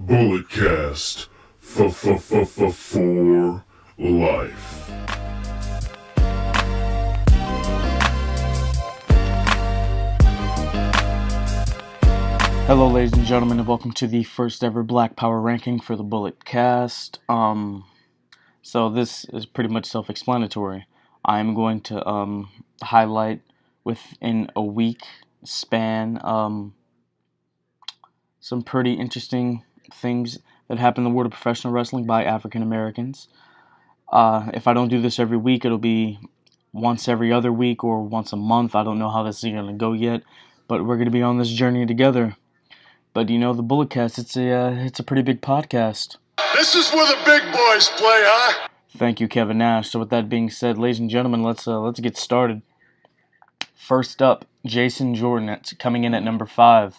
Bulletcast for life. Hello, ladies and gentlemen, and welcome to the first ever Black Power ranking for the Bulletcast. So this is pretty much self-explanatory. I'm going to highlight within a week span some pretty interesting things that happen in the world of professional wrestling by African Americans. If I don't do this every week, it'll be once every other week or once a month. I don't know how this is going to go yet, but we're going to be on this journey together. But you know, the Bulletcast, it's a pretty big podcast. This is where the big boys play, huh? Thank you, Kevin Nash. So with that being said, ladies and gentlemen, let's get started. First up, Jason Jordan coming in at number 5.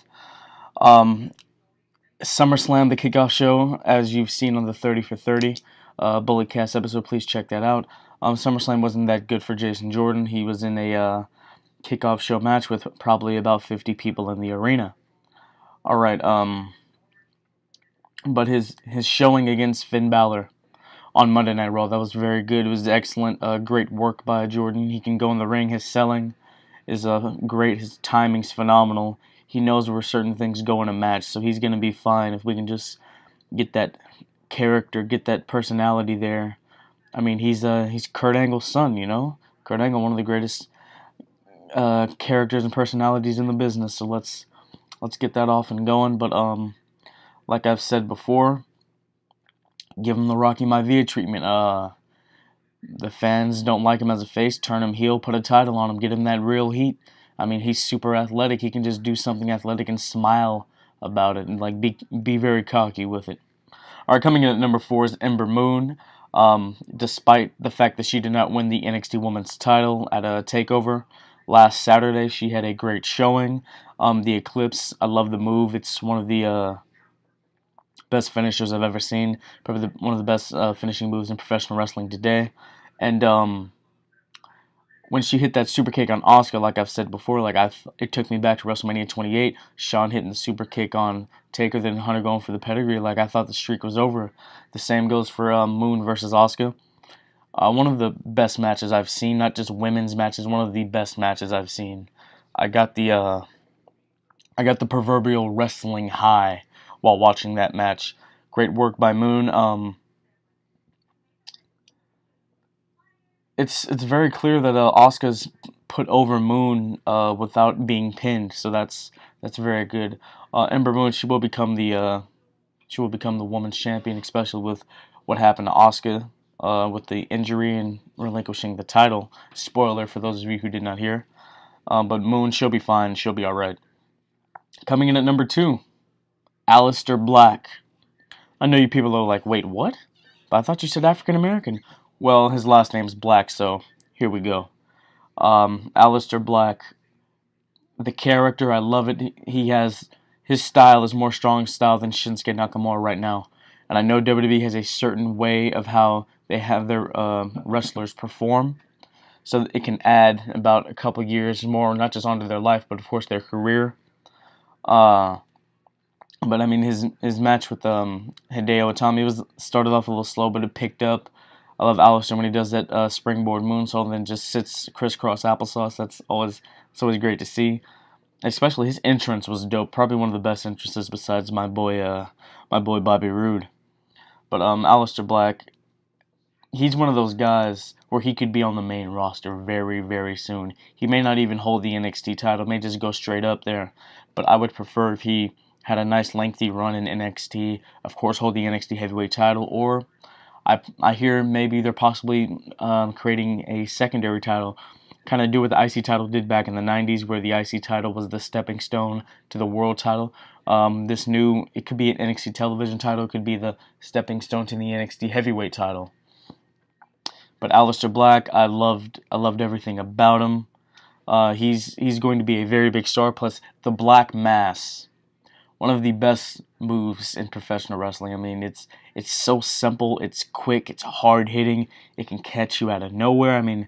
SummerSlam, the kickoff show, as you've seen on the 30 for 30 Bulletcast episode, please check that out. SummerSlam wasn't that good for Jason Jordan. He was in a kickoff show match with probably about 50 people in the arena. All right, but his showing against Finn Balor on Monday Night Raw, that was very good. It was excellent, great work by Jordan. He can go in the ring. His selling is great. His timing's phenomenal. He knows where certain things go in a match, so he's going to be fine if we can just get that character, get that personality there. I mean, he's Kurt Angle's son, you know? Kurt Angle, one of the greatest characters and personalities in the business, so let's get that off and going. But like I've said before, give him the Rocky Maivia treatment. The fans don't like him as a face. Turn him heel, put a title on him, get him that real heat. I mean, he's super athletic. He can just do something athletic and smile about it and like be very cocky with it. All right, coming in at number 4 is Ember Moon. Despite the fact that she did not win the NXT Women's title at a TakeOver last Saturday, she had a great showing. The Eclipse, I love the move. It's one of the best finishers I've ever seen. Probably one of the best finishing moves in professional wrestling today. And when she hit that super kick on Asuka, like I've said before, it took me back to WrestleMania 28. Shawn hitting the super kick on Taker, then Hunter going for the pedigree. Like, I thought the streak was over. The same goes for Moon versus Asuka. One of the best matches I've seen, not just women's matches, one of the best matches I've seen. I got the proverbial wrestling high while watching that match. Great work by Moon. It's very clear that Asuka's put over Moon without being pinned, so that's very good. Ember Moon, she will become the women's champion, especially with what happened to Asuka with the injury and relinquishing the title. Spoiler for those of you who did not hear. But Moon, she'll be fine. She'll be all right. Coming in at number 2, Alistair Black. I know you people are like, wait, what? But I thought you said African American. Well, his last name's Black, so here we go. Alistair Black, the character, I love it. His style is more strong style than Shinsuke Nakamura right now. And I know WWE has a certain way of how they have their wrestlers perform, so it can add about a couple years more, not just onto their life, but of course their career. But I mean, his match with Hideo Itami started off a little slow, but it picked up. I love Alistair when he does that springboard moonsault and then just sits crisscross applesauce. It's always great to see. Especially his entrance was dope. Probably one of the best entrances besides my boy Bobby Roode. But Alistair Black, he's one of those guys where he could be on the main roster very, very soon. He may not even hold the NXT title, may just go straight up there. But I would prefer if he had a nice lengthy run in NXT, of course hold the NXT heavyweight title, or I hear maybe they're possibly creating a secondary title, kind of do what the IC title did back in the 90s, where the IC title was the stepping stone to the world title. It could be an NXT television title, it could be the stepping stone to the NXT heavyweight title. But Alistair Black, I loved everything about him. He's going to be a very big star. Plus, the Black Mass, one of the best moves in professional wrestling. I mean, it's so simple, it's quick, it's hard hitting, it can catch you out of nowhere. I mean,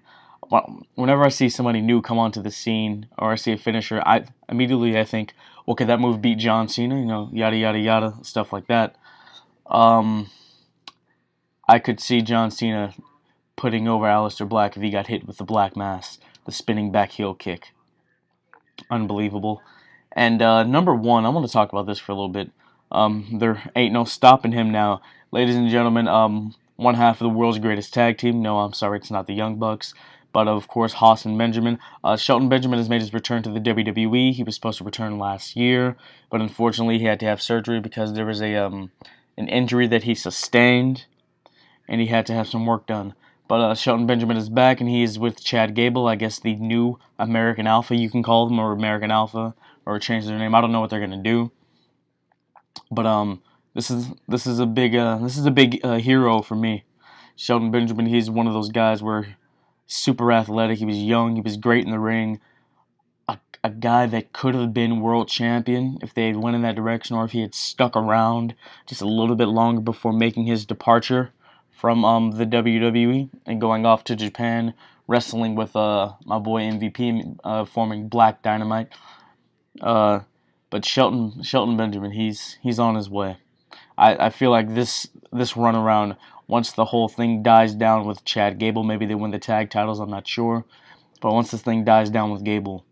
whenever I see somebody new come onto the scene, or I see a finisher, I think, well, could that move beat John Cena? You know, yada yada yada, stuff like that. Um, I could see John Cena putting over Alistair Black if he got hit with the Black Mass, the spinning back heel kick. Unbelievable. And number one, I want to talk about this for a little bit. There ain't no stopping him now. Ladies and gentlemen, one half of the world's greatest tag team. No, I'm sorry, it's not the Young Bucks. But of course, Shelton Benjamin. Shelton Benjamin has made his return to the WWE. He was supposed to return last year, but unfortunately, he had to have surgery because there was an injury that he sustained, and he had to have some work done. But Shelton Benjamin is back, and he is with Chad Gable, I guess the new American Alpha, you can call them, or American Alpha, or change their name. I don't know what they're gonna do, but this is a big hero for me. Shelton Benjamin, he's one of those guys where super athletic. He was young, he was great in the ring. A guy that could have been world champion if they had went in that direction, or if he had stuck around just a little bit longer before making his departure from the WWE and going off to Japan, wrestling with my boy MVP, forming Black Dynamite. But Shelton Benjamin, he's on his way. I feel like this run around, once the whole thing dies down with Chad Gable, maybe they win the tag titles, I'm not sure. But once this thing dies down with Gable,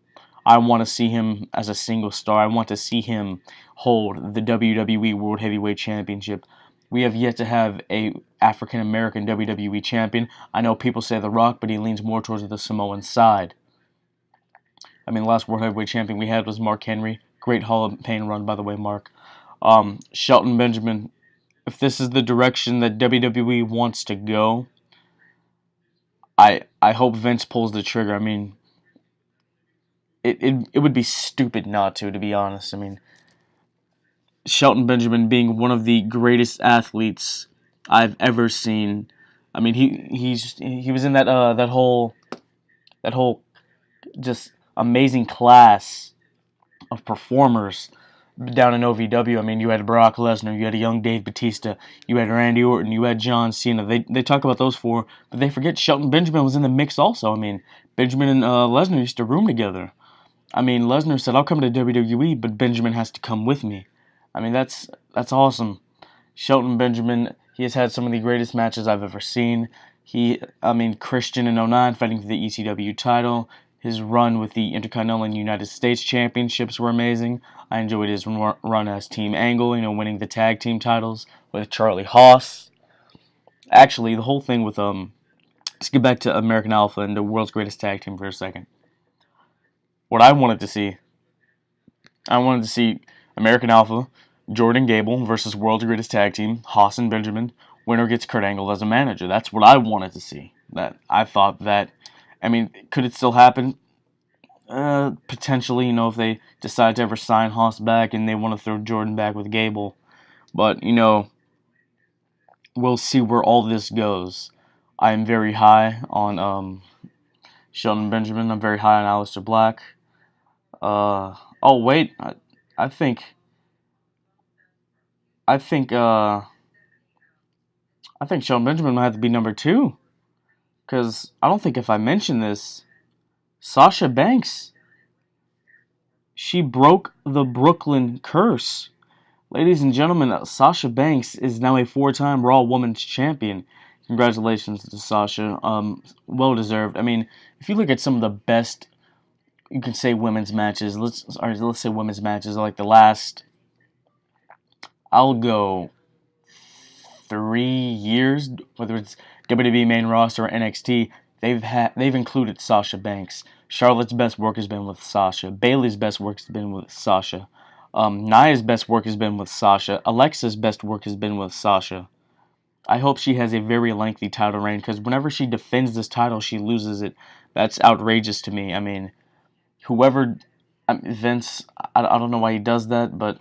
I want to see him as a single star. I want to see him hold the WWE World Heavyweight Championship. We have yet to have a African American WWE champion. I know people say The Rock, but he leans more towards the Samoan side. I mean, the last World Heavyweight champion we had was Mark Henry. Great Hall of Fame run, by the way, Mark. Shelton Benjamin, if this is the direction that WWE wants to go, I hope Vince pulls the trigger. I mean, it would be stupid not to be honest. I mean, Shelton Benjamin being one of the greatest athletes I've ever seen. I mean, he was in that whole just amazing class of performers down in OVW. I mean, you had Brock Lesnar, you had a young Dave Batista, you had Randy Orton, you had John Cena. They talk about those four, but they forget Shelton Benjamin was in the mix also. I mean, Benjamin and Lesnar used to room together. I mean, Lesnar said, "I'll come to WWE, but Benjamin has to come with me." I mean, that's awesome. Shelton Benjamin, he has had some of the greatest matches I've ever seen. Christian in '09 fighting for the ECW title. His run with the Intercontinental and United States Championships were amazing. I enjoyed his run as Team Angle, winning the tag team titles with Charlie Haas. Actually, the whole thing with let's get back to American Alpha and the world's greatest tag team for a second. What I wanted to see American Alpha, Jordan Gable versus World's Greatest Tag Team, Haas and Benjamin. Winner gets Kurt Angle as a manager. That's what I wanted to see. That I thought that, I mean, could it still happen? Potentially, if they decide to ever sign Haas back and they want to throw Jordan back with Gable. But, we'll see where all this goes. I am very high on Shelton Benjamin. I'm very high on Alistair Black. Oh wait, I think I think Shelton Benjamin might have to be number two, because I don't think if I mention this, Sasha Banks, she broke the Brooklyn curse. Ladies and gentlemen, Sasha Banks is now a 4-time Raw Women's Champion. Congratulations to Sasha. Well deserved. I mean, if you look at some of the best, you can say women's matches. Let's say women's matches like the last. I'll go 3 years, whether it's WWE main roster or NXT. They've included Sasha Banks. Charlotte's best work has been with Sasha. Bayley's best work has been with Sasha. Nia's best work has been with Sasha. Alexa's best work has been with Sasha. I hope she has a very lengthy title reign, because whenever she defends this title, she loses it. That's outrageous to me. I mean, Vince, I don't know why he does that, but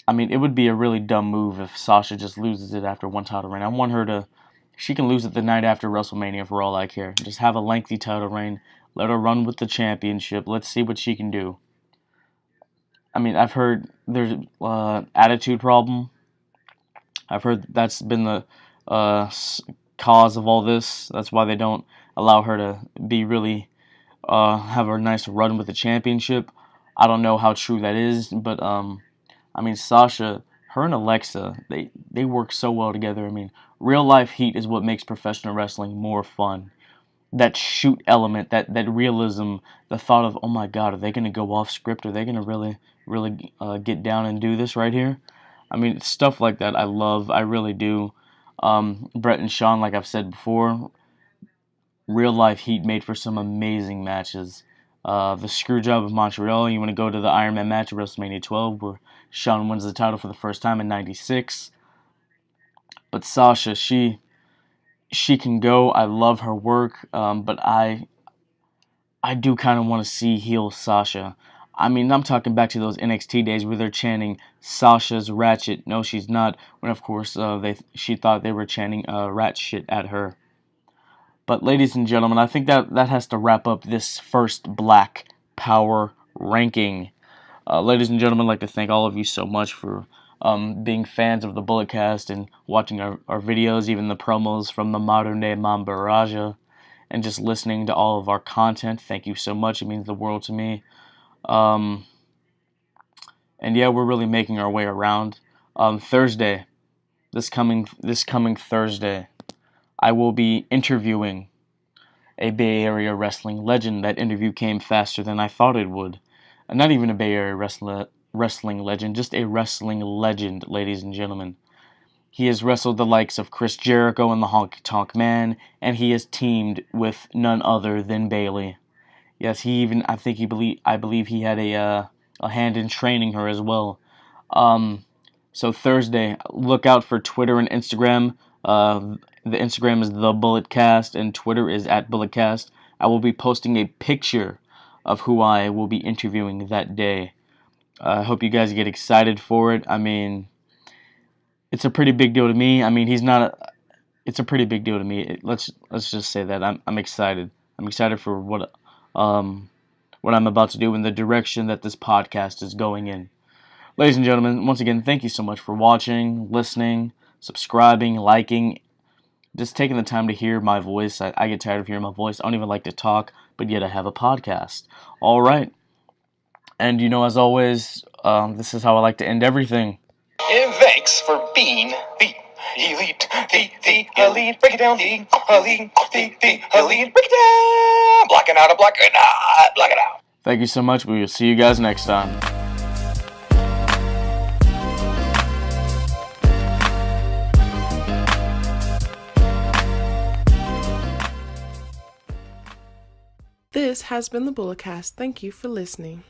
I mean, it would be a really dumb move if Sasha just loses it after one title reign. I want her to, she can lose it the night after WrestleMania for all I care. Just have a lengthy title reign. Let her run with the championship. Let's see what she can do. I mean, I've heard there's attitude problem. I've heard that's been the cause of all this. That's why they don't allow her to be really have a nice run with the championship. I don't know how true that is, but I mean, Sasha, her and Alexa, they work so well together. I mean, real life heat is what makes professional wrestling more fun. That shoot element, that realism, the thought of, oh my God, are they going to go off script? Are they going to really get down and do this right here? I mean, stuff like that I love. I really do. Brett and Sean, like I've said before, real life heat made for some amazing matches. The Screwjob of Montreal, you want to go to the Iron Man match at WrestleMania 12 where Sean wins the title for the first time in 96. But Sasha, she can go. I love her work, but I do kind of want to see heel Sasha. I mean, I'm talking back to those NXT days where they're chanting Sasha's ratchet. No, she's not. When of course she thought they were chanting rat shit at her. But ladies and gentlemen, I think that has to wrap up this first Black Power ranking. Ladies and gentlemen, I'd like to thank all of you so much for being fans of the Bulletcast and watching our videos, even the promos from the modern day Mamba Raja, and just listening to all of our content. Thank you so much. It means the world to me. And yeah, we're really making our way around. Thursday, this coming Thursday, I will be interviewing a Bay Area wrestling legend. That interview came faster than I thought it would. Not even a Bay Area wrestling legend, just a wrestling legend, ladies and gentlemen. He has wrestled the likes of Chris Jericho and the Honky Tonk Man, and he has teamed with none other than Bayley. Yes, I believe he had a hand in training her as well. So Thursday, look out for Twitter and Instagram. The Instagram is The Bulletcast, and Twitter is @Bulletcast. I will be posting a picture of who I will be interviewing that day. I hope you guys get excited for it. I mean, it's a pretty big deal to me. I mean, it's a pretty big deal to me. Let's just say that I'm excited. I'm excited for what I'm about to do and the direction that this podcast is going in. Ladies and gentlemen, once again, thank you so much for watching, listening, subscribing, liking, just taking the time to hear my voice. I get tired of hearing my voice. I don't even like to talk, but yet I have a podcast. All right. And, as always, this is how I like to end everything. And thanks for being the elite, the elite. Break it down, the elite, the elite. Break it down. Block it out, block it out. Thank you so much. We will see you guys next time. This has been the Bulletcast. Thank you for listening.